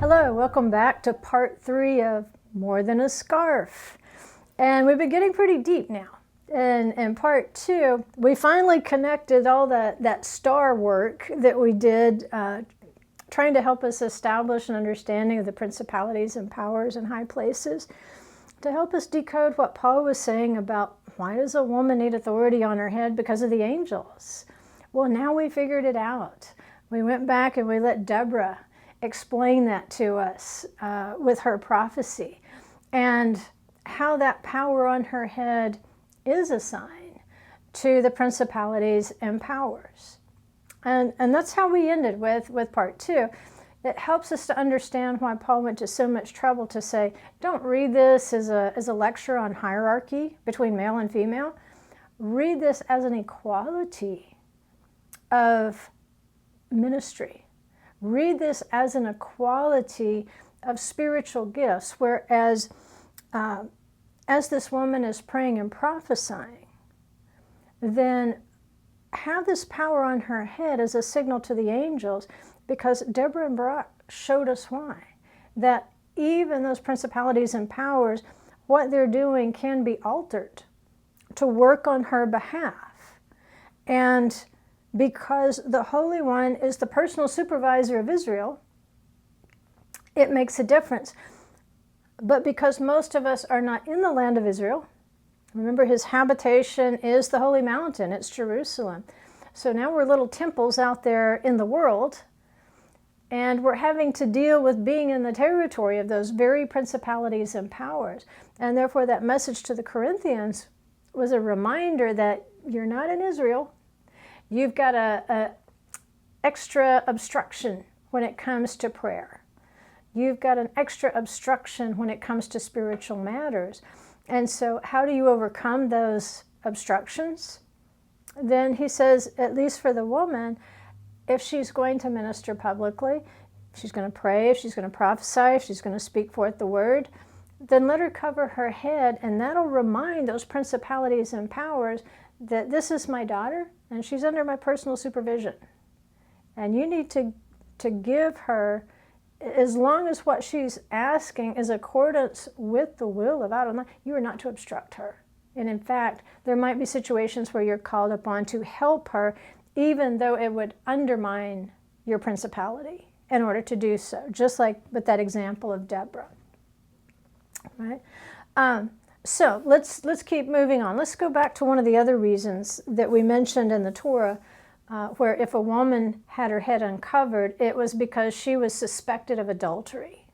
Hello, welcome back to part 3 of More Than a Scarf. And we've been getting pretty deep now. In part 2, we finally connected all that star work that we did, trying to help us establish an understanding of the principalities and powers in high places, to help us decode what Paul was saying about why does a woman need authority on her head because of the angels. Well, now we figured it out. We went back and we let Deborah explain that to us with her prophecy, and how that power on her head is a sign to the principalities and powers. And that's how we ended with part 2. It helps us to understand why Paul went to so much trouble to say, don't read this as a lecture on hierarchy between male and female. Read this as an equality of ministry. Read this as an equality of spiritual gifts, whereas as this woman is praying and prophesying, then have this power on her head as a signal to the angels, because Deborah and Barak showed us why. That even those principalities and powers, what they're doing can be altered to work on her behalf. And because the Holy One is the personal supervisor of Israel, it makes a difference. But because most of us are not in the land of Israel, remember his habitation is the Holy Mountain, it's Jerusalem. So now we're little temples out there in the world, and we're having to deal with being in the territory of those very principalities and powers. And therefore that message to the Corinthians was a reminder that you're not in Israel. You've got a extra obstruction when it comes to prayer. You've got an extra obstruction when it comes to spiritual matters. And so how do you overcome those obstructions? Then he says, at least for the woman, if she's going to minister publicly, if she's going to pray, if she's going to prophesy, if she's going to speak forth the word, then let her cover her head, and that'll remind those principalities and powers that this is my daughter, and she's under my personal supervision. And you need to give her, as long as what she's asking is accordance with the will of Adonai, you are not to obstruct her. And in fact, there might be situations where you're called upon to help her, even though it would undermine your principality in order to do so, just like with that example of Deborah. Right? So let's keep moving on. Let's go back to one of the other reasons that we mentioned in the Torah, where if a woman had her head uncovered, it was because she was suspected of adultery.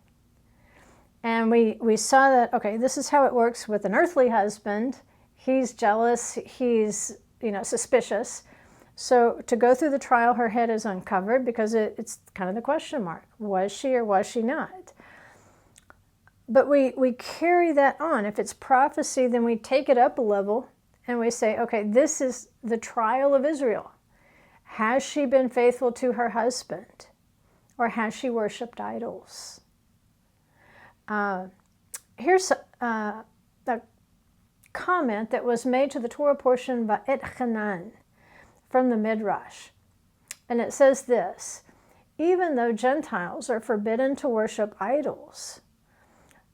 And we saw that, okay, this is how it works with an earthly husband. He's jealous, he's suspicious. So to go through the trial, her head is uncovered because it's kind of the question mark. Was she or was she not? But we carry that on. If it's prophecy, then we take it up a level and we say, okay, this is the trial of Israel. Has she been faithful to her husband? Or has she worshipped idols? Here's a comment that was made to the Torah portion by Et Hanan from the Midrash. And it says this: even though Gentiles are forbidden to worship idols,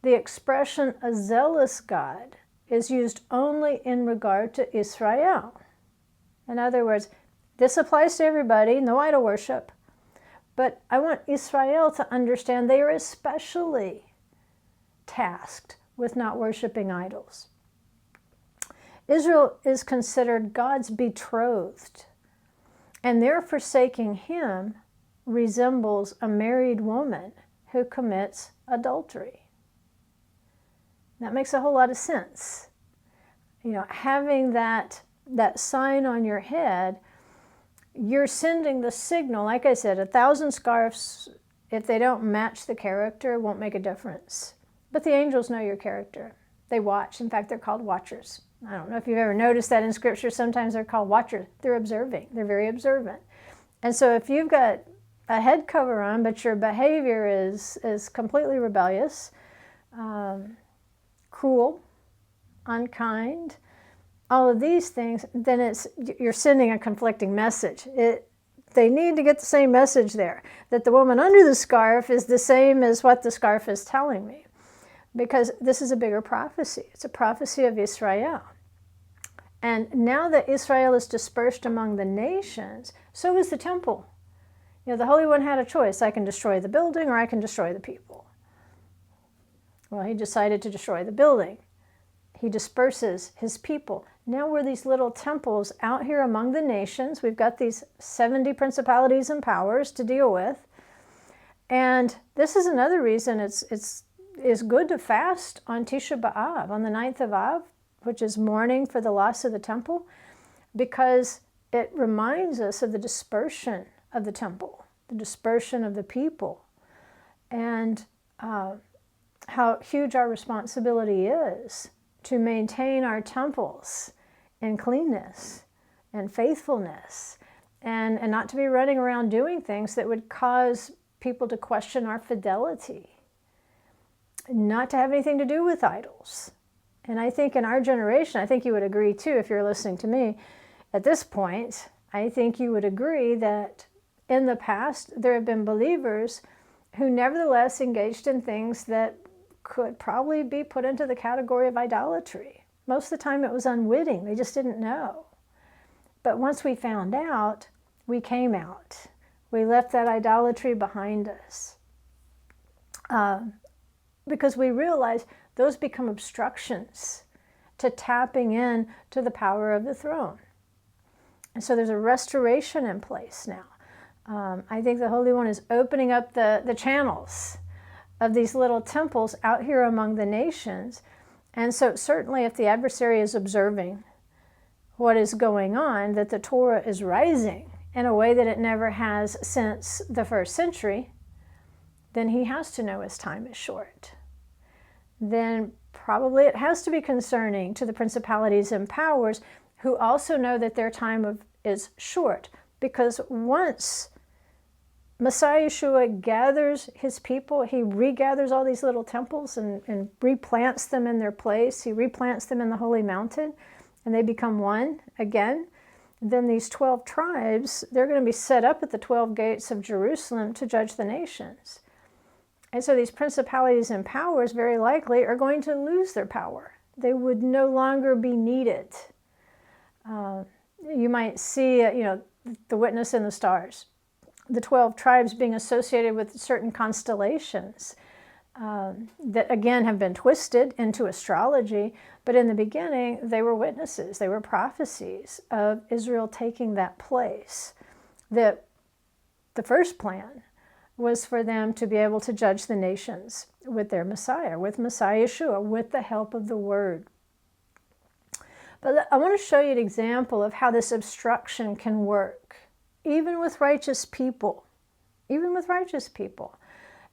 the expression a zealous God is used only in regard to Israel. In other words, this applies to everybody, no idol worship. But I want Israel to understand they are especially tasked with not worshiping idols. Israel is considered God's betrothed, and their forsaking him resembles a married woman who commits adultery. That makes a whole lot of sense. Having that sign on your head, you're sending the signal. Like I said, 1,000 scarves, if they don't match the character, won't make a difference. But the angels know your character. They watch. In fact, they're called watchers. I don't know if you've ever noticed that in Scripture. Sometimes they're called watchers. They're observing. They're very observant. And so if you've got a head cover on, but your behavior is completely rebellious, cruel, unkind, all of these things, then you're sending a conflicting message. They need to get the same message there, that the woman under the scarf is the same as what the scarf is telling me. Because this is a bigger prophecy. It's a prophecy of Israel. And now that Israel is dispersed among the nations, so is the temple. You know, the Holy One had a choice. I can destroy the building or I can destroy the people. Well, he decided to destroy the building. He disperses his people. Now we're these little temples out here among the nations. We've got these 70 principalities and powers to deal with. And this is another reason it's good to fast on Tisha B'Av, on the 9th of Av, which is mourning for the loss of the temple, because it reminds us of the dispersion of the temple, the dispersion of the people, and how huge our responsibility is to maintain our temples in cleanness and faithfulness, and not to be running around doing things that would cause people to question our fidelity, not to have anything to do with idols. And I think in our generation, I think you would agree too, if you're listening to me at this point, I think you would agree that in the past there have been believers who nevertheless engaged in things that could probably be put into the category of idolatry. Most of the time it was unwitting, they just didn't know. But once we found out, we came out. We left that idolatry behind us. Because we realized those become obstructions to tapping in to the power of the throne. And so there's a restoration in place now. I think the Holy One is opening up the channels of these little temples out here among the nations. And so certainly if the adversary is observing what is going on, that the Torah is rising in a way that it never has since the 1st century, then he has to know his time is short. Then probably it has to be concerning to the principalities and powers who also know that their time is short. Because once Messiah Yeshua gathers his people, he regathers all these little temples and replants them in their place. He replants them in the holy mountain, and they become one again. Then these 12 tribes, they're going to be set up at the 12 gates of Jerusalem to judge the nations. And so these principalities and powers very likely are going to lose their power. They would no longer be needed. You might see, the witness in the stars, the 12 tribes being associated with certain constellations that again have been twisted into astrology, but in the beginning they were witnesses, they were prophecies of Israel taking that place. The first plan was for them to be able to judge the nations with their Messiah, with Messiah Yeshua, with the help of the Word. But I want to show you an example of how this obstruction can work, even with righteous people, even with righteous people.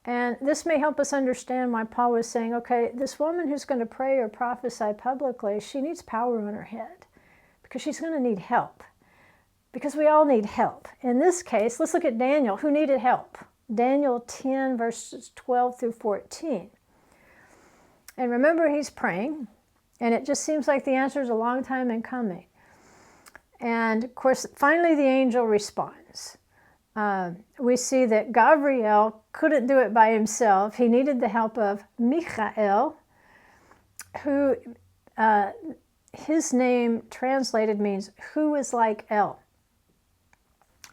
And this may help us understand why Paul was saying, okay, this woman who's going to pray or prophesy publicly, she needs power on her head because she's going to need help, because we all need help. In this case, let's look at Daniel, who needed help. Daniel 10, verses 12 through 14. And remember, he's praying, and it just seems like the answer is a long time in coming. And of course, finally the angel responds. We see that Gabriel couldn't do it by himself. He needed the help of Michael, who his name translated means who is like El.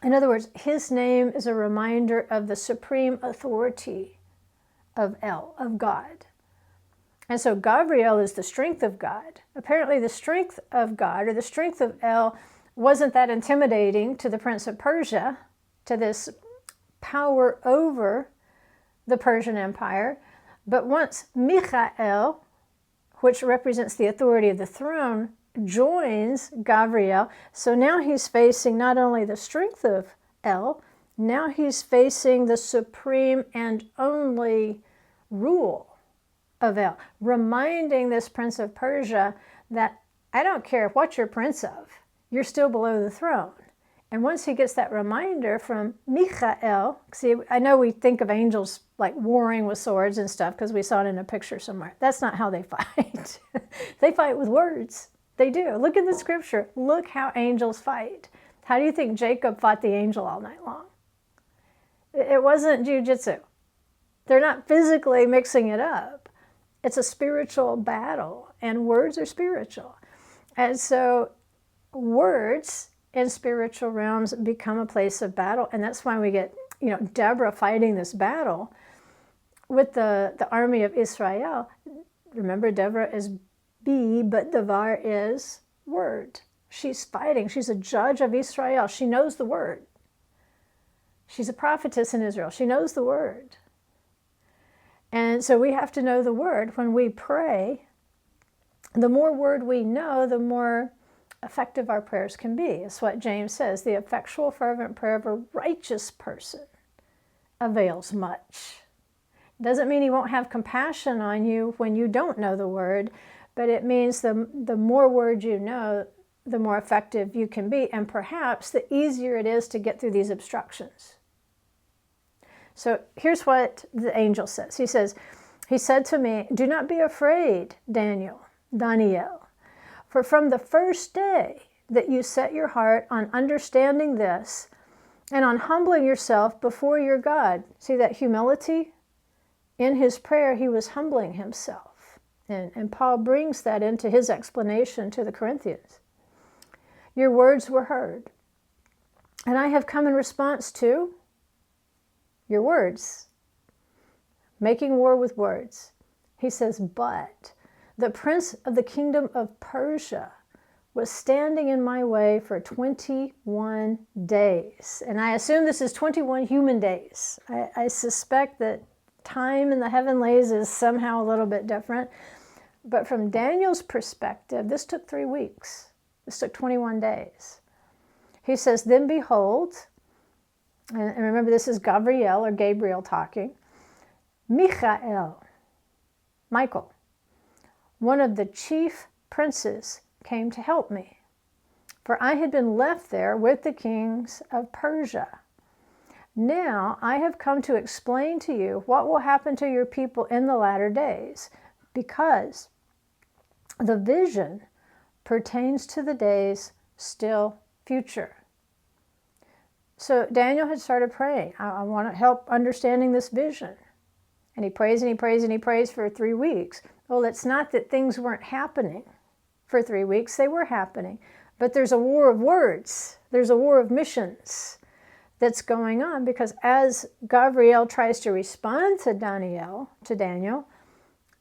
In other words, his name is a reminder of the supreme authority of El, of God. And so Gabriel is the strength of God. Apparently the strength of God, or the strength of El, wasn't that intimidating to the Prince of Persia, to this power over the Persian Empire. But once Michael, which represents the authority of the throne, joins Gabriel, so now he's facing not only the strength of El, now he's facing the supreme and only rule of El, reminding this Prince of Persia that I don't care what you're prince of, you're still below the throne. And once he gets that reminder from Michael, see, I know we think of angels like warring with swords and stuff because we saw it in a picture somewhere. That's not how they fight. They fight with words. They do. Look at the scripture. Look how angels fight. How do you think Jacob fought the angel all night long? It wasn't jujitsu. They're not physically mixing it up. It's a spiritual battle, and words are spiritual. And so words in spiritual realms become a place of battle, and that's why we get, Deborah fighting this battle with the army of Israel. Remember, Deborah is B, but Devar is word. She's fighting. She's a judge of Israel. She knows the word. She's a prophetess in Israel. She knows the word. And so we have to know the word. When we pray, the more word we know, the more effective our prayers can be. It's what James says, the effectual fervent prayer of a righteous person avails much. Doesn't mean he won't have compassion on you when you don't know the word, but it means the more word you know, the more effective you can be, and perhaps the easier it is to get through these obstructions. So here's what the angel says. He said to me, do not be afraid, Daniel, for from the first day that you set your heart on understanding this and on humbling yourself before your God. See that humility? In his prayer, he was humbling himself. And Paul brings that into his explanation to the Corinthians. Your words were heard, and I have come in response to your words. Making war with words. He says, but the prince of the kingdom of Persia was standing in my way for 21 days. And I assume this is 21 human days. I suspect that time in the heavenlies is somehow a little bit different. But from Daniel's perspective, this took 3 weeks. This took 21 days. He says, then behold, and remember this is Gabriel talking, Michael, one of the chief princes, came to help me, for I had been left there with the kings of Persia. Now I have come to explain to you what will happen to your people in the latter days, because the vision pertains to the days still future. So Daniel had started praying. I want to help understanding this vision. And he prays and he prays and he prays for 3 weeks. Well, it's not that things weren't happening for 3 weeks. They were happening. But there's a war of words. There's a war of missions that's going on, because as Gabriel tries to respond to Daniel,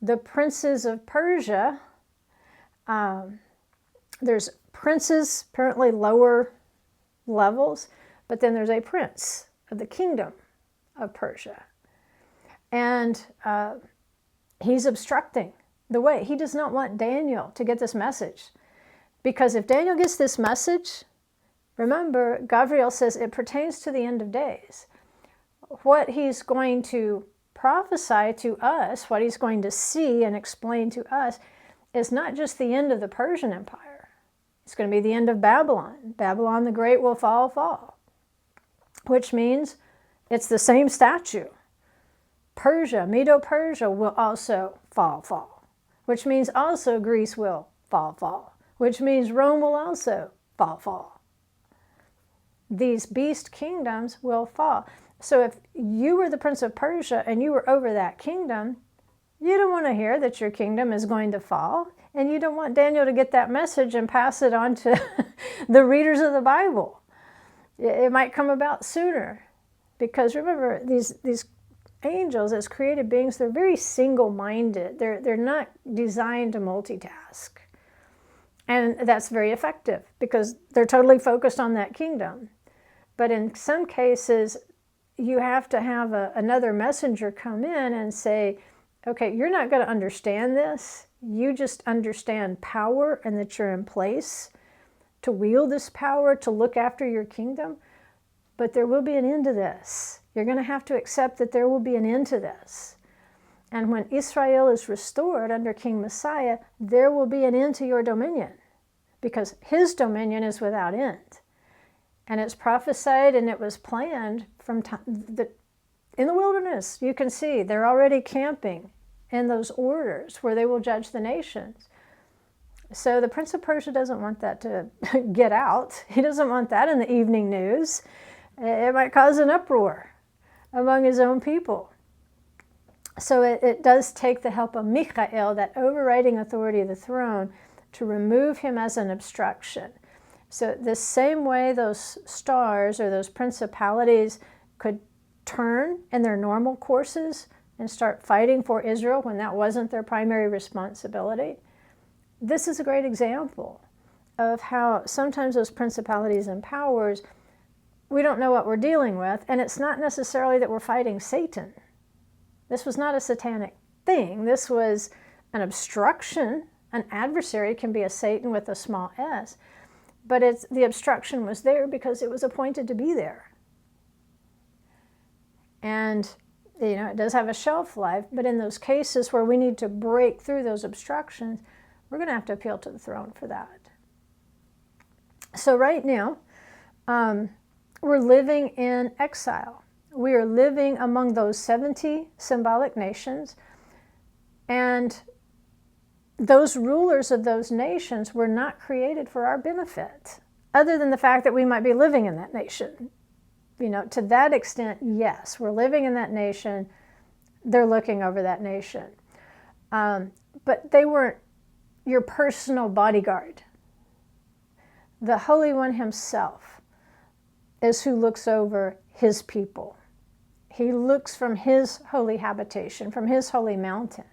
the princes of Persia, there's princes, apparently lower levels, but then there's a prince of the kingdom of Persia. And he's obstructing the way. He does not want Daniel to get this message. Because if Daniel gets this message, remember, Gabriel says it pertains to the end of days. What he's going to prophesy to us, what he's going to see and explain to us, is not just the end of the Persian Empire. It's going to be the end of Babylon. Babylon the Great will fall. Which means it's the same statue. Persia, Medo-Persia will also fall. Which means also Greece will fall. Which means Rome will also fall. These beast kingdoms will fall. So if you were the prince of Persia and you were over that kingdom, you don't want to hear that your kingdom is going to fall, and you don't want Daniel to get that message and pass it on to the readers of the Bible. It might come about sooner, because remember, these angels as created beings, they're very single-minded. They're not designed to multitask. And that's very effective, because they're totally focused on that kingdom. But in some cases, you have to have another messenger come in and say, okay, you're not going to understand this. You just understand power and that you're in place to wield this power, to look after your kingdom. But there will be an end to this. You're going to have to accept that there will be an end to this. And when Israel is restored under King Messiah, there will be an end to your dominion, because his dominion is without end. And it's prophesied and it was planned from in the wilderness. You can see they're already camping in those orders where they will judge the nations. So the Prince of Persia doesn't want that to get out. He doesn't want that in the evening news. It might cause an uproar among his own people. So it does take the help of Michael, that overriding authority of the throne, to remove him as an obstruction. So the same way those stars or those principalities could turn in their normal courses and start fighting for Israel when that wasn't their primary responsibility, this is a great example of how sometimes those principalities and powers, we don't know what we're dealing with, and it's not necessarily that we're fighting Satan. This was not a satanic thing. This was an obstruction. An adversary can be a Satan with a small s, but the obstruction was there because it was appointed to be there. And it does have a shelf life, but in those cases where we need to break through those obstructions, we're going to have to appeal to the throne for that. So right now, we're living in exile. We are living among those 70 symbolic nations, and those rulers of those nations were not created for our benefit, other than the fact that we might be living in that nation. To that extent, yes, we're living in that nation. They're looking over that nation. But they weren't your personal bodyguard. The Holy One himself is who looks over his people. He looks from his holy habitation, from his holy mountain.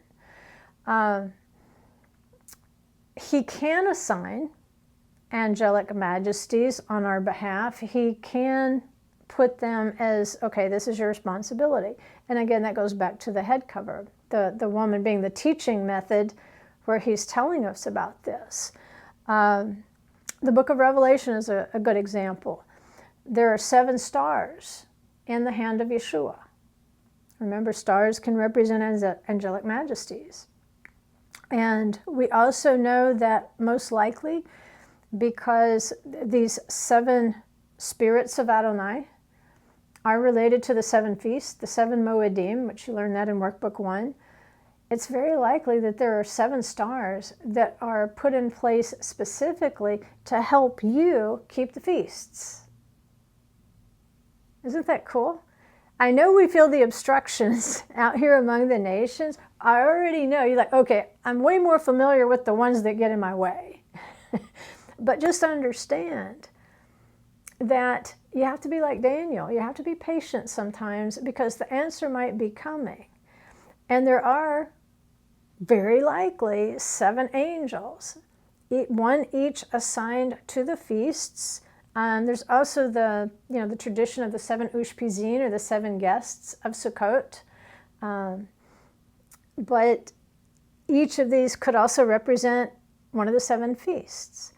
He can assign angelic majesties on our behalf. He can put them as, okay, this is your responsibility. And again, that goes back to the head cover, the woman being the teaching method where he's telling us about this. The book of Revelation is a good example. There are 7 stars in the hand of Yeshua. Remember, stars can represent angelic majesties. And we also know that most likely, because these 7 spirits of Adonai are related to the 7 feasts, the 7 Moedim, which you learn that in Workbook 1, it's very likely that there are 7 stars that are put in place specifically to help you keep the feasts. Isn't that cool? I know we feel the obstructions out here among the nations. I already know. You're like, okay, I'm way more familiar with the ones that get in my way. But just understand that you have to be like Daniel. You have to be patient sometimes because the answer might be coming. And there are very likely 7 angels, one each assigned to the feasts. There's also the tradition of the 7 Ushpizin, or the 7 guests of Sukkot. But each of these could also represent one of the 7 feasts.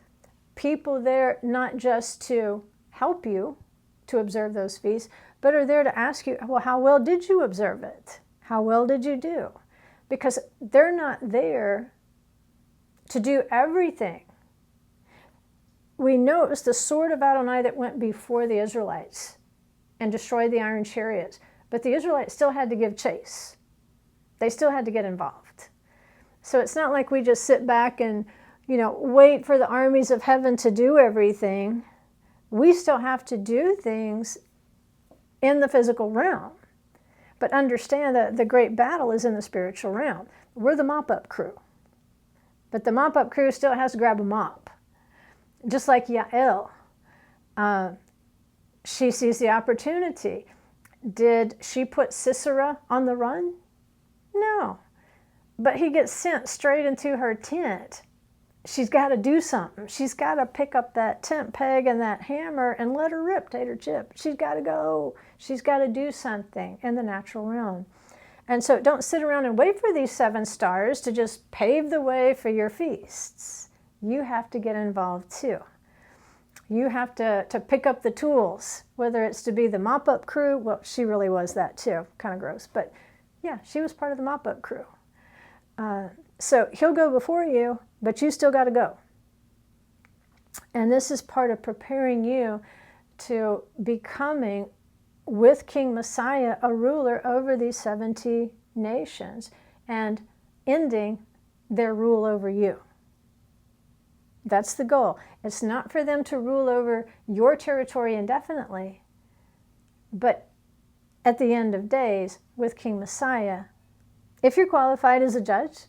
People there not just to help you to observe those feasts, but are there to ask you, well, how well did you observe it? How well did you do? Because they're not there to do everything. We know it was the sword of Adonai that went before the Israelites and destroyed the iron chariots. But the Israelites still had to give chase. They still had to get involved. So it's not like we just sit back and, wait for the armies of heaven to do everything. We still have to do things in the physical realm. But understand that the great battle is in the spiritual realm. We're the mop-up crew. But the mop-up crew still has to grab a mop. Just like Yael, she sees the opportunity. Did she put Sisera on the run? No. But he gets sent straight into her tent. She's got to do something. She's got to pick up that tent peg and that hammer and let her rip, Tater Chip. She's got to go. She's got to do something in the natural realm. And so don't sit around and wait for these 7 stars to just pave the way for your feasts. You have to get involved too. You have to pick up the tools, whether it's to be the mop-up crew. Well, she really was that too. Kind of gross. But yeah, she was part of the mop-up crew. So he'll go before you, but you still got to go. And this is part of preparing you to becoming, with King Messiah, a ruler over these 70 nations and ending their rule over you. That's the goal. It's not for them to rule over your territory indefinitely, but at the end of days, with King Messiah, if you're qualified as a judge,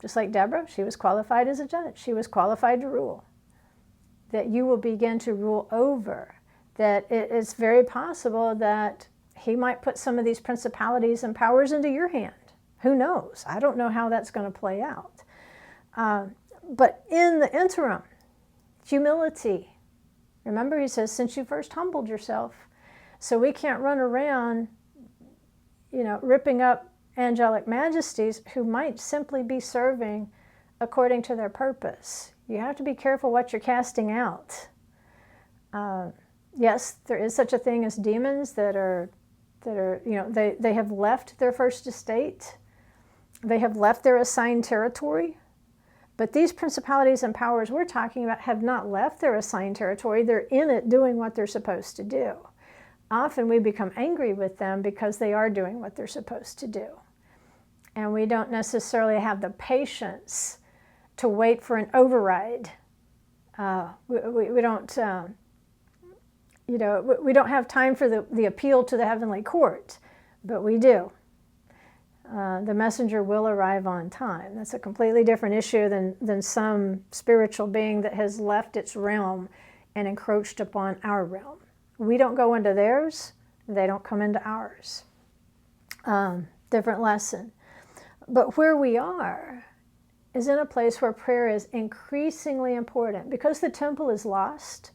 just like Deborah, she was qualified as a judge. She was qualified to rule. That you will begin to rule over. That it's very possible that he might put some of these principalities and powers into your hand. Who knows? I don't know how that's going to play out. But in the interim, humility. Remember, he says, since you first humbled yourself. So we can't run around, ripping up angelic majesties who might simply be serving according to their purpose. You have to be careful what you're casting out. Yes, there is such a thing as demons that are they have left their first estate. They have left their assigned territory. But these principalities and powers we're talking about have not left their assigned territory. They're in it doing what they're supposed to do. Often we become angry with them because they are doing what they're supposed to do. And we don't necessarily have the patience to wait for an override. We don't, we don't have time for the appeal to the heavenly court, but we do. The messenger will arrive on time. That's a completely different issue than some spiritual being that has left its realm and encroached upon our realm. We don't go into theirs, they don't come into ours. Different lesson. But where we are is in a place where prayer is increasingly important. Because the temple is lost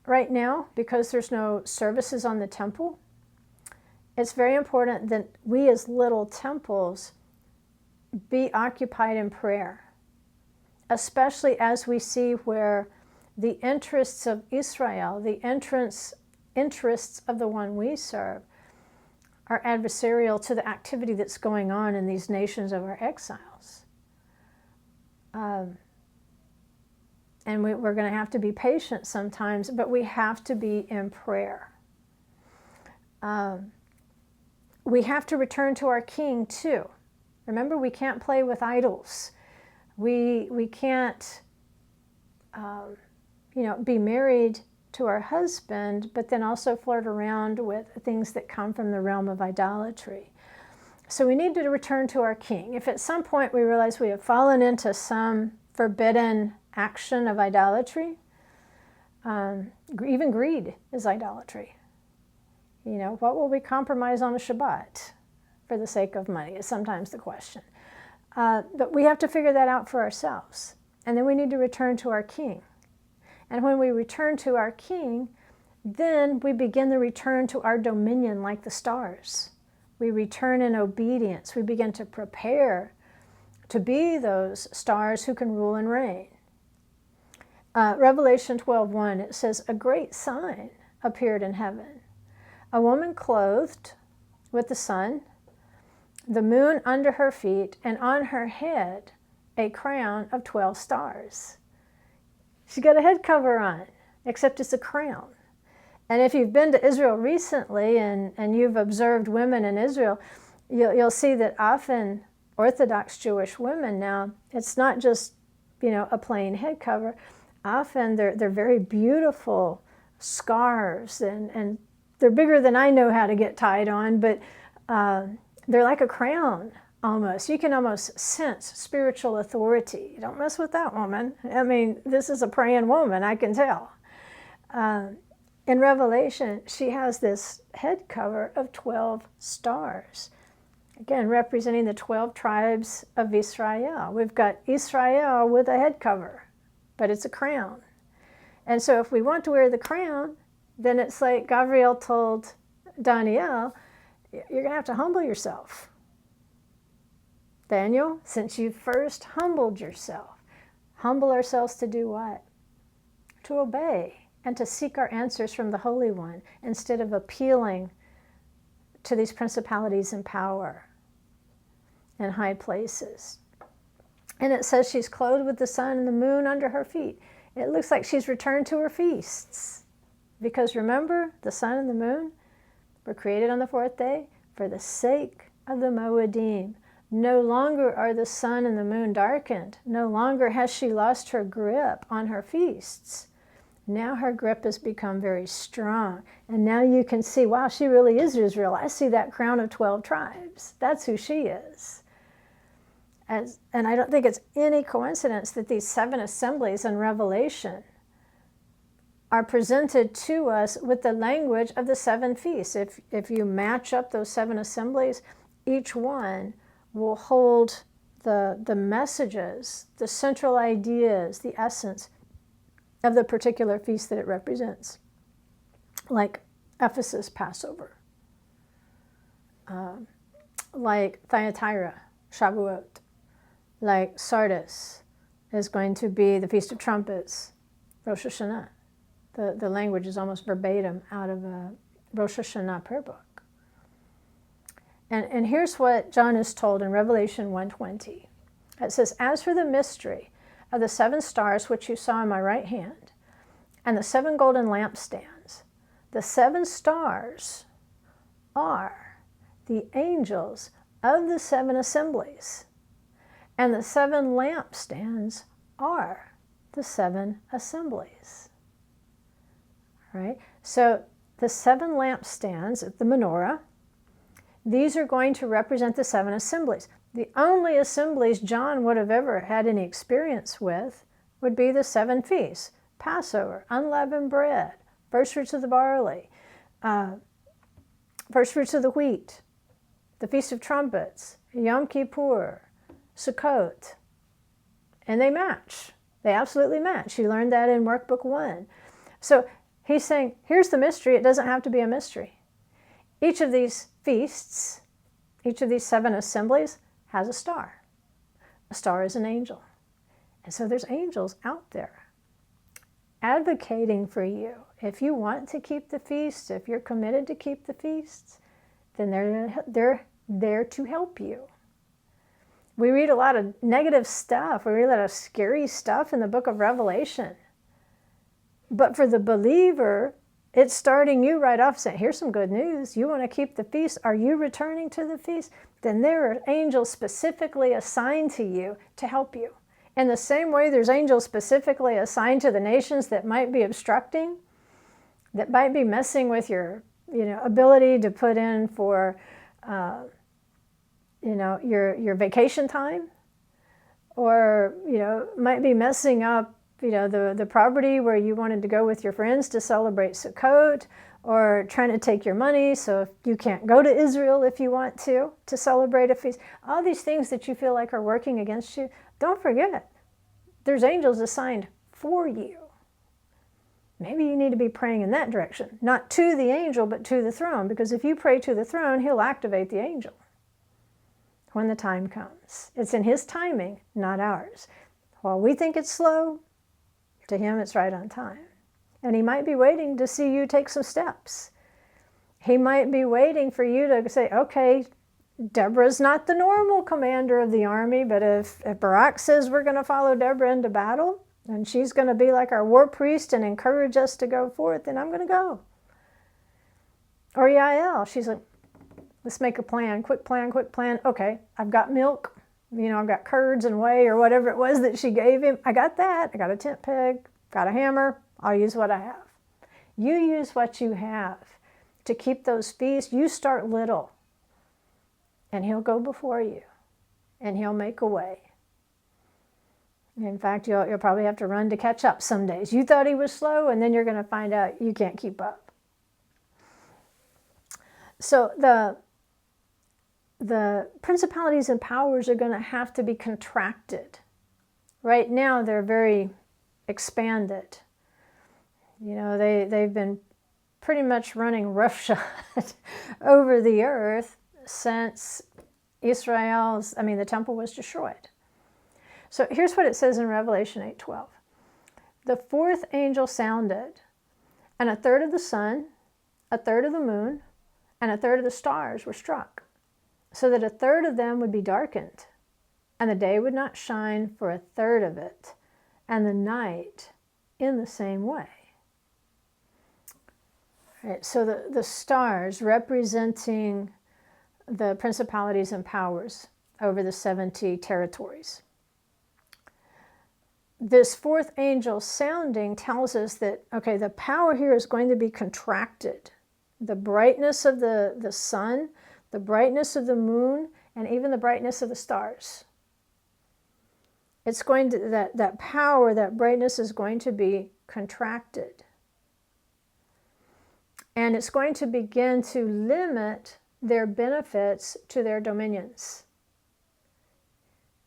right now, because there's no services on the temple, it's very important that we as little temples be occupied in prayer, especially as we see where the interests of Israel, the interests of the one we serve, are adversarial to the activity that's going on in these nations of our exiles. And we're going to have to be patient sometimes, but we have to be in prayer. We have to return to our King too. Remember, we can't play with idols. We can't, be married to our husband, but then also flirt around with things that come from the realm of idolatry. So we need to return to our King. If at some point we realize we have fallen into some forbidden action of idolatry, even greed is idolatry. What will we compromise on a Shabbat for the sake of money is sometimes the question. But we have to figure that out for ourselves. And then we need to return to our King. And when we return to our King, then we begin the return to our dominion like the stars. We return in obedience. We begin to prepare to be those stars who can rule and reign. Revelation 12:1, it says, a great sign appeared in heaven. A woman clothed with the sun, the moon under her feet, and on her head a crown of 12 stars. She's got a head cover on, except it's a crown. And if you've been to Israel recently and you've observed women in Israel, you'll see that often Orthodox Jewish women now, it's not just, a plain head cover. Often they're very beautiful scarves and they're bigger than I know how to get tied on, but they're like a crown almost. You can almost sense spiritual authority. Don't mess with that woman. I mean, this is a praying woman, I can tell. In Revelation, she has this head cover of 12 stars. Again, representing the 12 tribes of Israel. We've got Israel with a head cover, but it's a crown. And so if we want to wear the crown, then it's like Gabriel told Daniel, you're going to have to humble yourself. Daniel, since you first humbled yourself, humble ourselves to do what? To obey and to seek our answers from the Holy One instead of appealing to these principalities and power in high places. And it says she's clothed with the sun and the moon under her feet. It looks like she's returned to her feasts. Because remember, the sun and the moon were created on the fourth day for the sake of the Moedim, No longer are the sun and the moon darkened. No longer has she lost her grip on her feasts. Now her grip has become very strong. And now you can see, wow, she really is Israel. I see that crown of 12 tribes. That's who she is. And I don't think it's any coincidence that these 7 assemblies in Revelation are presented to us with the language of the 7 feasts. If you match up those 7 assemblies, each one will hold the messages, the central ideas, the essence of the particular feast that it represents. Like Ephesus, Passover. Like Thyatira, Shavuot. Like Sardis is going to be the Feast of Trumpets, Rosh Hashanah. The language is almost verbatim out of a Rosh Hashanah prayer book. And here's what John is told in Revelation 1:20. It says, as for the mystery of the 7 stars which you saw in my right hand, and the 7 golden lampstands, the 7 stars are the angels of the 7 assemblies, and the 7 lampstands are the 7 assemblies. Right? So the 7 lampstands at the menorah, these are going to represent the 7 assemblies. The only assemblies John would have ever had any experience with would be the 7 feasts. Passover, unleavened bread, first fruits of the barley, first fruits of the wheat, the Feast of Trumpets, Yom Kippur, Sukkot. And they match. They absolutely match. You learned that in Workbook 1. So he's saying, here's the mystery. It doesn't have to be a mystery. Each of these feasts, each of these 7 assemblies has a star. A star is an angel. And so there's angels out there advocating for you. If you want to keep the feasts, if you're committed to keep the feasts, then they're there to help you. We read a lot of negative stuff. We read a lot of scary stuff in the book of Revelation. But for the believer, it's starting you right off saying, here's some good news. You want to keep the feast. Are you returning to the feast? Then there are angels specifically assigned to you to help you. In the same way, there's angels specifically assigned to the nations that might be obstructing, that might be messing with your ability to put in for your vacation time, or might be messing up the property where you wanted to go with your friends to celebrate Sukkot, or trying to take your money so you can't go to Israel if you want to celebrate a feast. All these things that you feel like are working against you, don't forget, there's angels assigned for you. Maybe you need to be praying in that direction, not to the angel, but to the throne, because if you pray to the throne, he'll activate the angel when the time comes. It's in his timing, not ours. While we think it's slow, to him it's right on time. And he might be waiting to see you take some steps. He might be waiting for you to say, okay, Deborah's not the normal commander of the army, but if Barak says we're going to follow Deborah into battle, and she's going to be like our war priest and encourage us to go forth, then I'm going to go. Or Yael, she's like, let's make a plan, quick plan. Okay, I've got milk. I've got curds and whey or whatever it was that she gave him. I got that. I got a tent peg, got a hammer. I'll use what I have. You use what you have to keep those feasts. You start little, and he'll go before you, and he'll make a way. In fact, you'll probably have to run to catch up some days. You thought he was slow, and then you're going to find out you can't keep up. So the principalities and powers are going to have to be contracted. Right now, they're very expanded. They've been pretty much running roughshod over the earth since the temple was destroyed. So here's what it says in Revelation 8:12. The 4th angel sounded, and a third of the sun, a third of the moon, and a third of the stars were struck, so that a third of them would be darkened, and the day would not shine for a third of it, and the night in the same way. Right, so the stars representing the principalities and powers over the 70 territories. This fourth angel sounding tells us that, okay, the power here is going to be contracted. The brightness of the sun, the brightness of the moon, and even the brightness of the stars. It's going to, that power, that brightness is going to be contracted. And it's going to begin to limit their benefits to their dominions.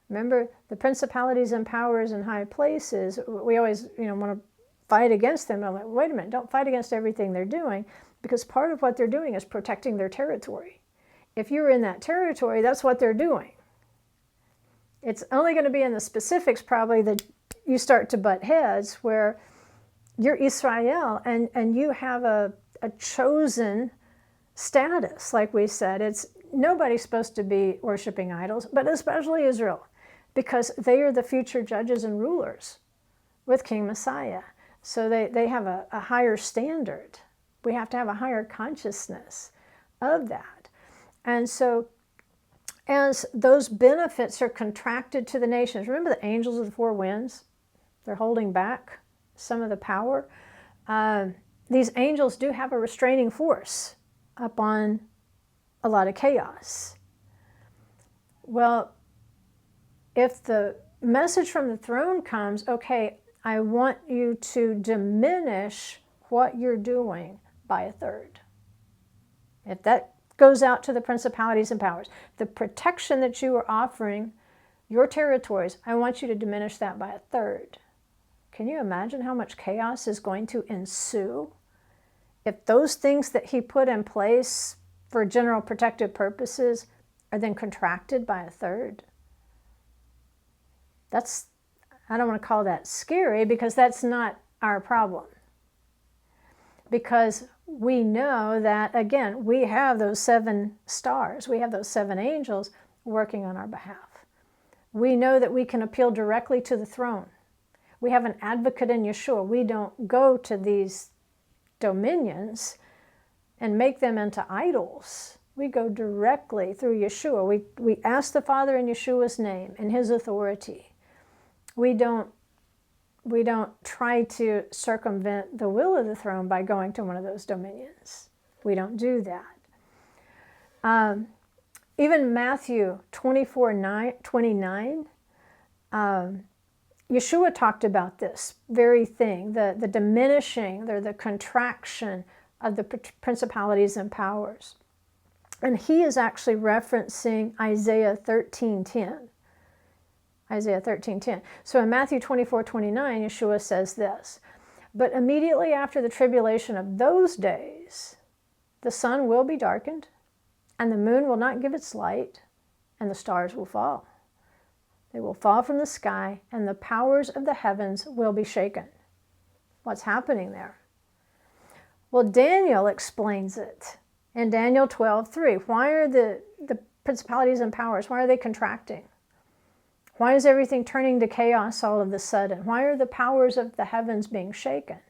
Remember, the principalities and powers in high places, we always want to fight against them. I'm like, wait a minute, don't fight against everything they're doing, because part of what they're doing is protecting their territory. If you're in that territory, that's what they're doing. It's only going to be in the specifics probably that you start to butt heads, where you're Israel and you have a chosen status. Like we said, it's nobody's supposed to be worshiping idols, but especially Israel, because they are the future judges and rulers with King Messiah. So they have a higher standard. We have to have a higher consciousness of that. And so as those benefits are contracted to the nations, remember the angels of the four winds? They're holding back some of the power. These angels do have a restraining force upon a lot of chaos. Well, if the message from the throne comes, okay, I want you to diminish what you're doing by a third. If that goes out to the principalities and powers, the protection that you are offering your territories, I want you to diminish that by a third. Can you imagine how much chaos is going to ensue if those things that he put in place for general protective purposes are then contracted by a third? That's, I don't want to call that scary, because that's not our problem. Because we know that, again, we have those 7 stars, we have those 7 angels working on our behalf. We know that we can appeal directly to the throne. We have an advocate in Yeshua. We don't go to these dominions and make them into idols. We go directly through Yeshua. We ask the Father in Yeshua's name, in his authority. We don't try to circumvent the will of the throne by going to one of those dominions. We don't do that. Even Matthew 24:29, Yeshua talked about this very thing, the diminishing, the contraction of the principalities and powers. And he is actually referencing Isaiah 13:10. Isaiah 13:10. So in Matthew 24:29, Yeshua says this, "But immediately after the tribulation of those days, the sun will be darkened, and the moon will not give its light, and the stars will fall. They will fall from the sky, and the powers of the heavens will be shaken." What's happening there? Well, Daniel explains it in Daniel 12:3. Why are the principalities and powers, why are they contracting? Why is everything turning to chaos all of a sudden? Why are the powers of the heavens being shaken?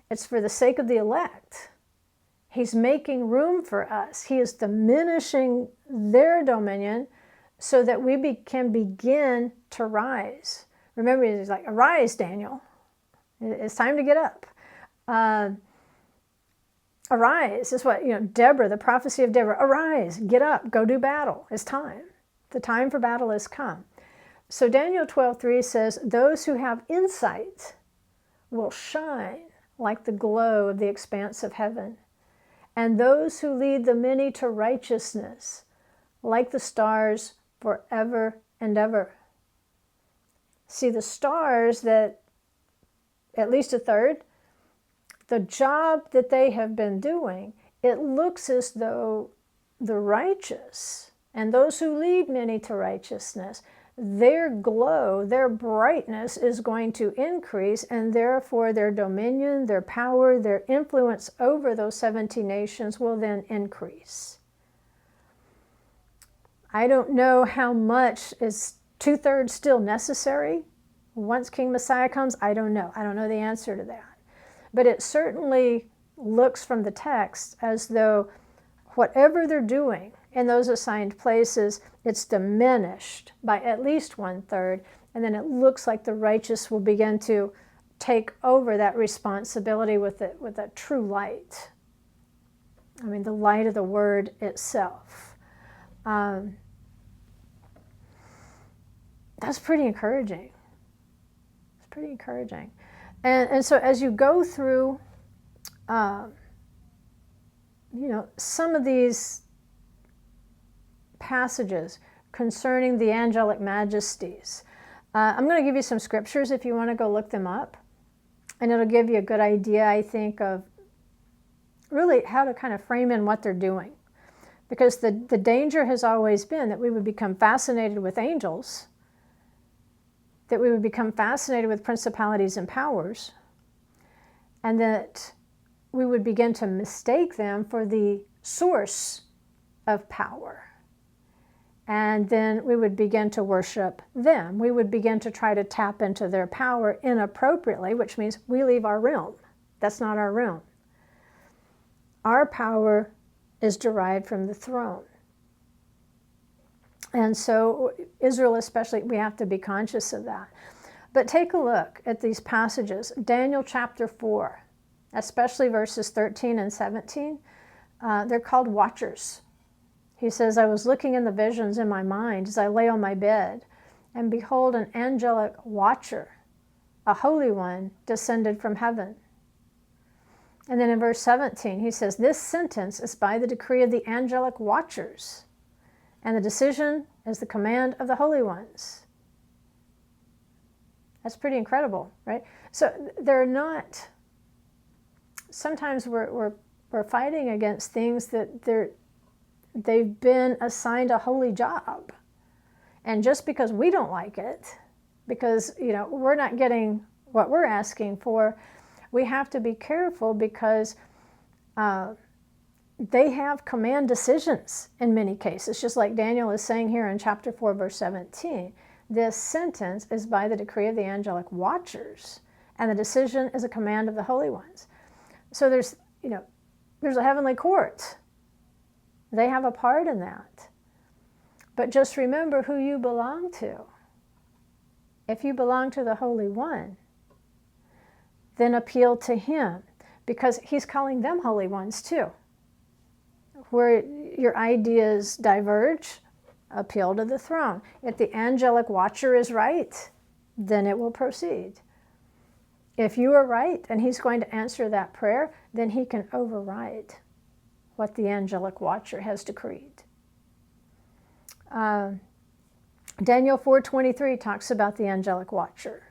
It's for the sake of the elect. He's making room for us. He is diminishing their dominion so that we can begin to rise. Remember, he's like, arise, Daniel. It's time to get up. Arise is what, Deborah, the prophecy of Deborah. Arise, get up, go do battle. It's time. The time for battle has come. So Daniel 12:3 says, those who have insight will shine like the glow of the expanse of heaven, and those who lead the many to righteousness like the stars forever and ever. See, the stars, that at least a third, the job that they have been doing, it looks as though the righteous and those who lead many to righteousness, their glow, their brightness is going to increase, and therefore their dominion, their power, their influence over those 70 nations will then increase. I don't know how much is 2/3 still necessary once King Messiah comes. I don't know. I don't know the answer to that. But it certainly looks from the text as though whatever they're doing in those assigned places, it's diminished by at least 1/3, and then it looks like the righteous will begin to take over that responsibility with a true light. I mean, the light of the Word itself. That's pretty encouraging. It's pretty encouraging. And so as you go through, some of these passages concerning the angelic majesties, I'm going to give you some scriptures if you want to go look them up. And it'll give you a good idea, I think, of really how to kind of frame in what they're doing. Because the danger has always been that we would become fascinated with angels, that we would become fascinated with principalities and powers, and that we would begin to mistake them for the source of power. And then we would begin to worship them. We would begin to try to tap into their power inappropriately, which means we leave our realm. That's not our realm. Our power is derived from the throne. And so Israel especially, we have to be conscious of that. But take a look at these passages. Daniel chapter 4, especially verses 13 and 17, they're called watchers. He says, I was looking in the visions in my mind as I lay on my bed, and behold, an angelic watcher, a holy one, descended from heaven. And then in verse 17, he says, this sentence is by the decree of the angelic watchers, and the decision is the command of the holy ones. That's pretty incredible, right? So they're not, sometimes we're fighting against things that they've been assigned a holy job. And just because we don't like it, because we're not getting what we're asking for, we have to be careful, because they have command decisions in many cases, just like Daniel is saying here in chapter 4, verse 17. This sentence is by the decree of the angelic watchers, and the decision is a command of the holy ones. So there's a heavenly court. They have a part in that. But just remember who you belong to. If you belong to the Holy One, then appeal to Him, because He's calling them holy ones too. Where your ideas diverge, appeal to the throne. If the angelic watcher is right, then it will proceed. If you are right and He's going to answer that prayer, then He can override what the angelic watcher has decreed. Daniel 4:23 talks about the angelic watcher.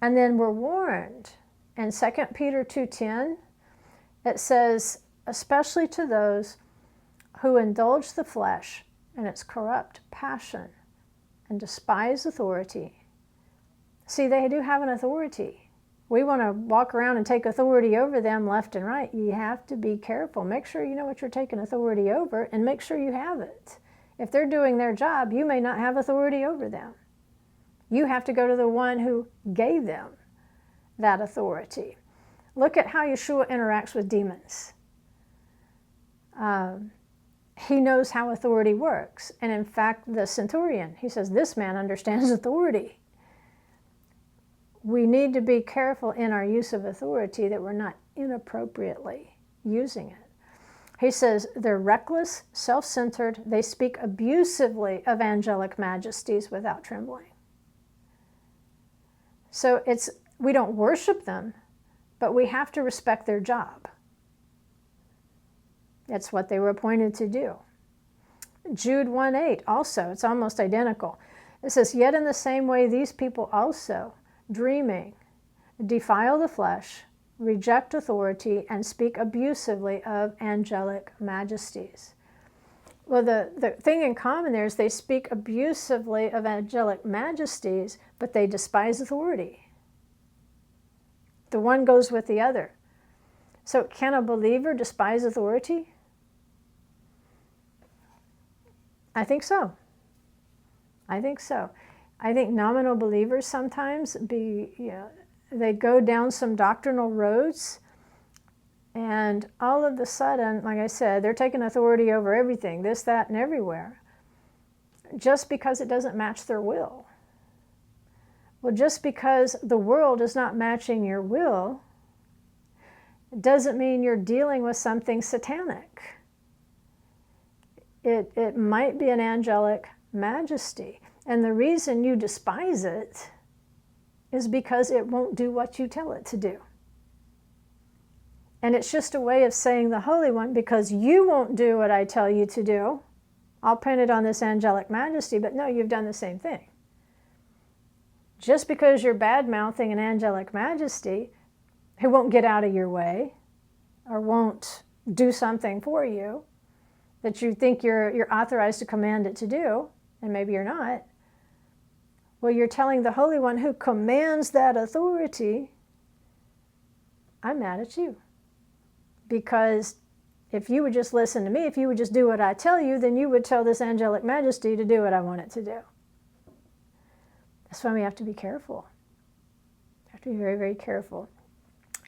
And then we're warned in 2 Peter 2:10, it says, especially to those who indulge the flesh in its corrupt passion and despise authority. See, they do have an authority. We want to walk around and take authority over them left and right. You have to be careful. Make sure you know what you're taking authority over, and make sure you have it. If they're doing their job, you may not have authority over them. You have to go to the one who gave them that authority. Look at how Yeshua interacts with demons. He knows how authority works. And in fact, the centurion, he says, this man understands authority. We need to be careful in our use of authority that we're not inappropriately using it. He says they're reckless, self-centered, they speak abusively of angelic majesties without trembling. So we don't worship them, but we have to respect their job. It's what they were appointed to do. Jude 1:8 also, it's almost identical. It says, yet in the same way these people also, dreaming, defile the flesh, reject authority, and speak abusively of angelic majesties. Well, the thing in common there is they speak abusively of angelic majesties, but they despise authority. The one goes with the other. So can a believer despise authority? I think so. I think so. I think nominal believers sometimes they go down some doctrinal roads And all of a sudden, like I said, they're taking authority over everything, this, that, and everywhere, just because it doesn't match their will. Well, just because the world is not matching your will doesn't mean you're dealing with something satanic. It might be an angelic majesty. And the reason you despise it is because it won't do what you tell it to do. And it's just a way of saying the Holy One, because you won't do what I tell you to do, I'll pin it on this angelic majesty, but no, you've done the same thing. Just because you're bad-mouthing an angelic majesty who won't get out of your way or won't do something for you that you think you're authorized to command it to do, and maybe you're not, well, you're telling the Holy One who commands that authority, I'm mad at you. Because if you would just listen to me, if you would just do what I tell you, then you would tell this angelic majesty to do what I want it to do. That's why we have to be careful. We have to be very, very careful.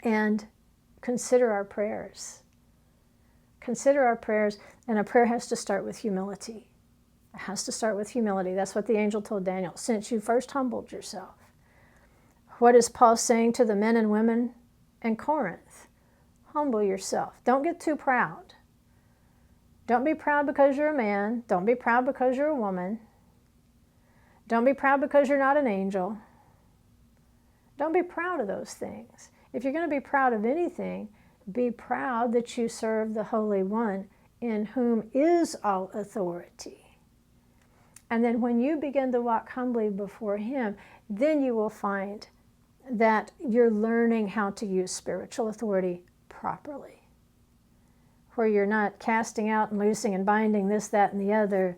And consider our prayers. Consider our prayers, and a prayer has to start with humility. It has to start with humility. That's what the angel told Daniel. Since you first humbled yourself. What is Paul saying to the men and women in Corinth? Humble yourself. Don't get too proud. Don't be proud because you're a man. Don't be proud because you're a woman. Don't be proud because you're not an angel. Don't be proud of those things. If you're going to be proud of anything, be proud that you serve the Holy One, in whom is all authority. And then when you begin to walk humbly before Him, then you will find that you're learning how to use spiritual authority properly, where you're not casting out and loosing and binding this, that, and the other,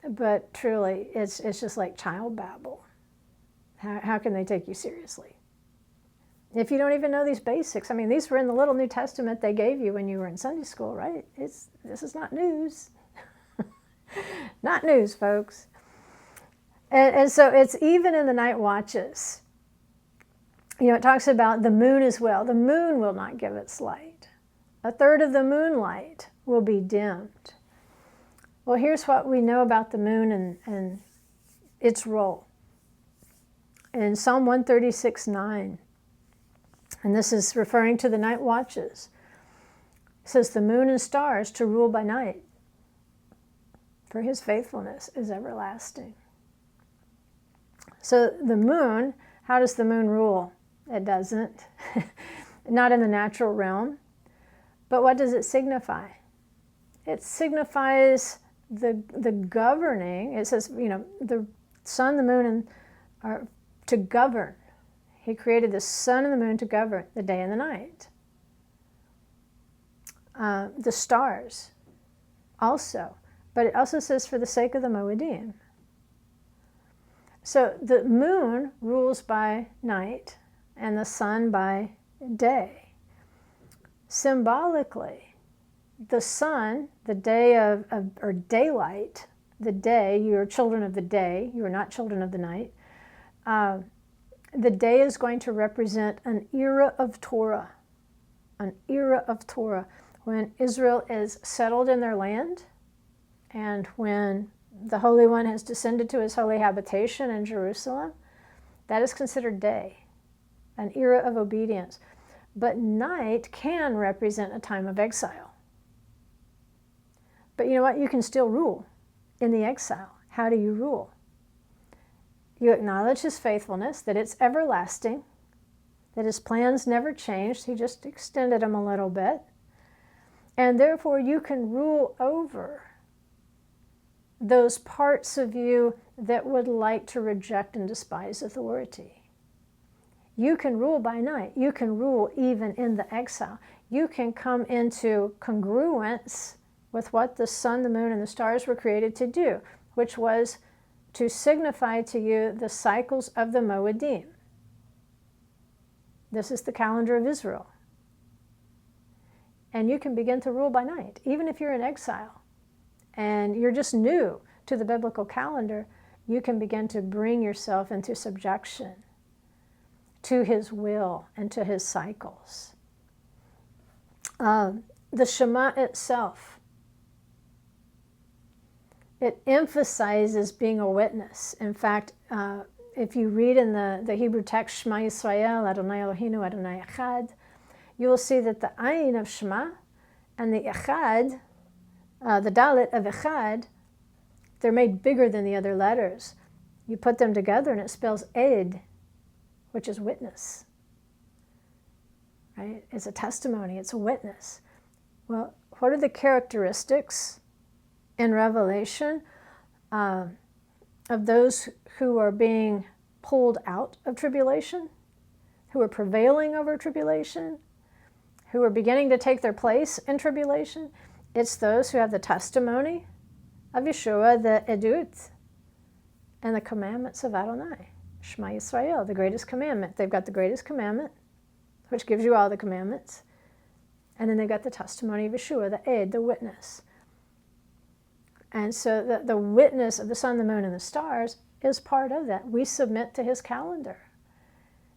but truly it's just like child babble. How can they take you seriously if you don't even know these basics? I mean, these were in the little New Testament they gave you when you were in Sunday school, right? This is not news. Not news, folks. And so it's even in the night watches. You know, it talks about the moon as well. The moon will not give its light. A third of the moonlight will be dimmed. Well, here's what we know about the moon and its role. In Psalm 136:9, and this is referring to the night watches, it says, the moon and stars to rule by night, for His faithfulness is everlasting. So the moon, how does the moon rule? It doesn't. Not in the natural realm. But what does it signify? It signifies the governing. It says, you know, the sun, the moon, are to govern. He created the sun and the moon to govern the day and the night. The stars also. But it also says for the sake of the Moedim. So the moon rules by night and the sun by day. Symbolically, the sun, the day or daylight, the day, you are children of the day, you are not children of the night. The day is going to represent an era of Torah, an era of Torah, when Israel is settled in their land and when the Holy One has descended to His holy habitation in Jerusalem. That is considered day, an era of obedience. But night can represent a time of exile. But you know what? You can still rule in the exile. How do you rule? You acknowledge His faithfulness, that it's everlasting, that His plans never changed. He just extended them a little bit. And therefore you can rule over those parts of you that would like to reject and despise authority. You can rule by night. You can rule even in the exile. You can come into congruence with what the sun, the moon, and the stars were created to do, which was to signify to you the cycles of the Moedim. This is the calendar of Israel. And you can begin to rule by night, even if you're in exile and you're just new to the biblical calendar. You can begin to bring yourself into subjection to his will and to his cycles. The Shema itself, it emphasizes being a witness. In fact, if you read in the Hebrew text, Shema Yisrael, Adonai Eloheinu, Adonai Echad, you will see that the Ayin of Shema and the Echad, the Dalet of Echad, they're made bigger than the other letters. You put them together and it spells Ed, which is witness. Right? It's a testimony, it's a witness. Well, what are the characteristics in Revelation of those who are being pulled out of tribulation, who are prevailing over tribulation, who are beginning to take their place in tribulation? It's those who have the testimony of Yeshua, the Edut, and the commandments of Adonai. Shema Yisrael, the greatest commandment. They've got the greatest commandment, which gives you all the commandments. And then they've got the testimony of Yeshua, the Ed, the witness. And so the witness of the sun, the moon, and the stars is part of that. We submit to his calendar.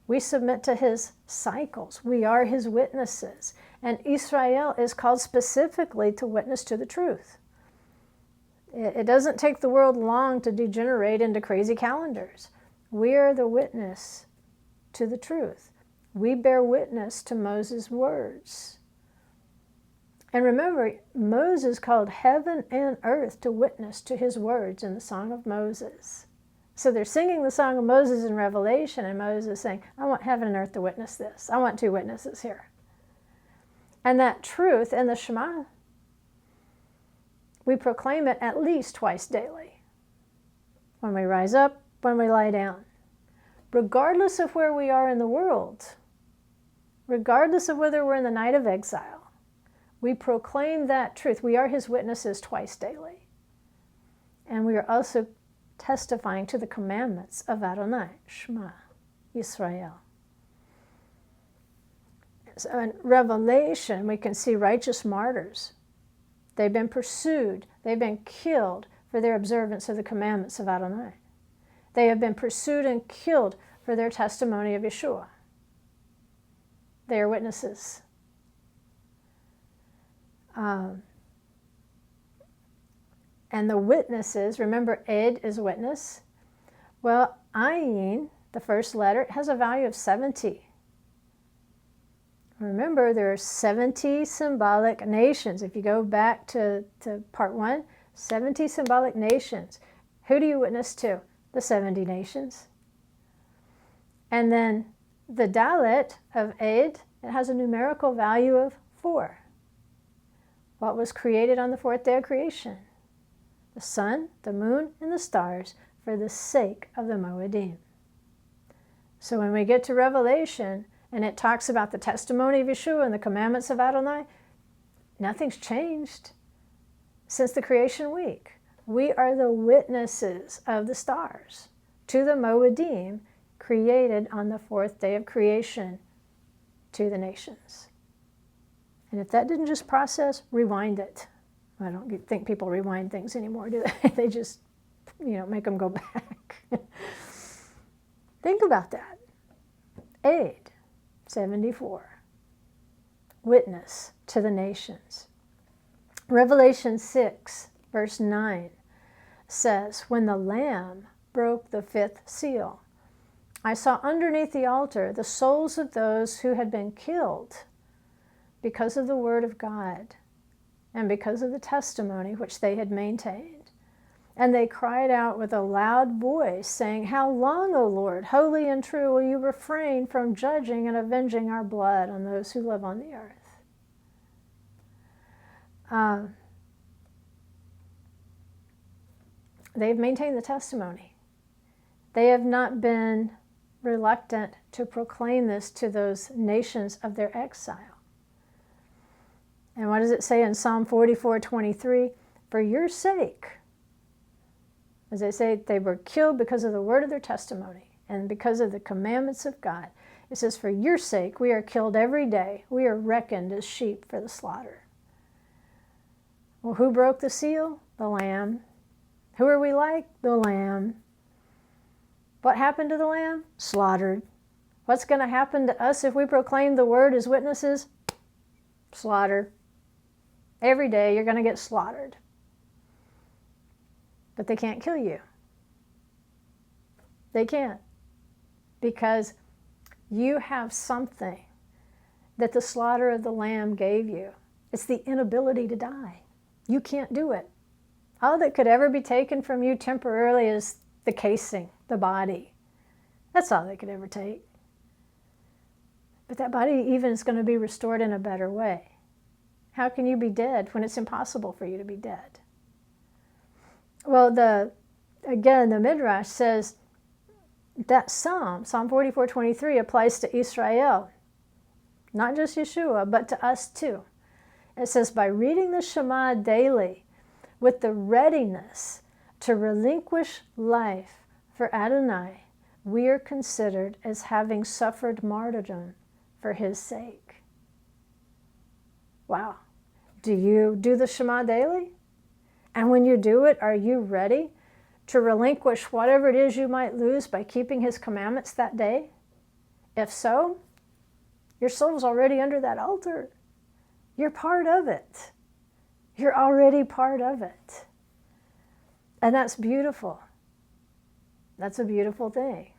We submit to his cycles. We are his witnesses. And Israel is called specifically to witness to the truth. It doesn't take the world long to degenerate into crazy calendars. We are the witness to the truth. We bear witness to Moses' words. And remember, Moses called heaven and earth to witness to his words in the Song of Moses. So they're singing the Song of Moses in Revelation, and Moses is saying, I want heaven and earth to witness this. I want two witnesses here. And that truth in the Shema, we proclaim it at least twice daily. When we rise up, when we lie down. Regardless of where we are in the world, regardless of whether we're in the night of exile, we proclaim that truth. We are his witnesses twice daily. And we are also testifying to the commandments of Adonai, Shema, Yisrael. So in Revelation, we can see righteous martyrs. They've been pursued. They've been killed for their observance of the commandments of Adonai. They have been pursued and killed for their testimony of Yeshua. They are witnesses. And the witnesses, remember Ed is witness. Well, Ayin, the first letter, has a value of 70. Remember, there are 70 symbolic nations. If you go back to part 1, 70 symbolic nations. Who do you witness to? The 70 nations. And then the Dalet of Ed, it has a numerical value of 4. What was created on the fourth day of creation? The sun, the moon, and the stars for the sake of the Moedim. So when we get to Revelation and it talks about the testimony of Yeshua and the commandments of Adonai, nothing's changed since the creation week. We are the witnesses of the stars to the Moedim created on the fourth day of creation to the nations. And if that didn't just process, rewind it. I don't think people rewind things anymore, do they? They just, make them go back. Think about that. Aid, 74. Witness to the nations. Revelation 6, verse 9 says, when the Lamb broke the 5th seal, I saw underneath the altar the souls of those who had been killed because of the word of God and because of the testimony which they had maintained. And they cried out with a loud voice, saying, how long, O Lord, holy and true, will you refrain from judging and avenging our blood on those who live on the earth? They've maintained the testimony. They have not been reluctant to proclaim this to those nations of their exile. And what does it say in Psalm 44:23? For your sake, as they say, they were killed because of the word of their testimony and because of the commandments of God. It says, for your sake, we are killed every day. We are reckoned as sheep for the slaughter. Well, who broke the seal? The Lamb. Who are we like? The Lamb. What happened to the Lamb? Slaughtered. What's going to happen to us if we proclaim the word as witnesses? Slaughter. Every day you're going to get slaughtered. But they can't kill you. They can't. Because you have something that the slaughter of the Lamb gave you. It's the inability to die. You can't do it. All that could ever be taken from you temporarily is the casing, the body. That's all they could ever take. But that body even is going to be restored in a better way. How can you be dead when it's impossible for you to be dead? Well, the Midrash says that Psalm 44:23 applies to Israel. Not just Yeshua, but to us too. It says, by reading the Shema daily with the readiness to relinquish life for Adonai, we are considered as having suffered martyrdom for his sake. Wow. Do you do the Shema daily? And when you do it, are you ready to relinquish whatever it is you might lose by keeping his commandments that day? If so, your soul's already under that altar. You're part of it. You're already part of it. And that's beautiful. That's a beautiful thing.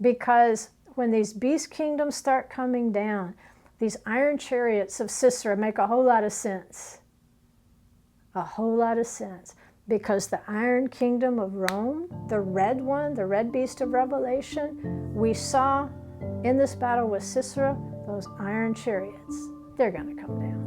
Because when these beast kingdoms start coming down, these iron chariots of Sisera make a whole lot of sense. A whole lot of sense. Because the iron kingdom of Rome, the red one, the red beast of Revelation, we saw in this battle with Sisera, those iron chariots, they're going to come down.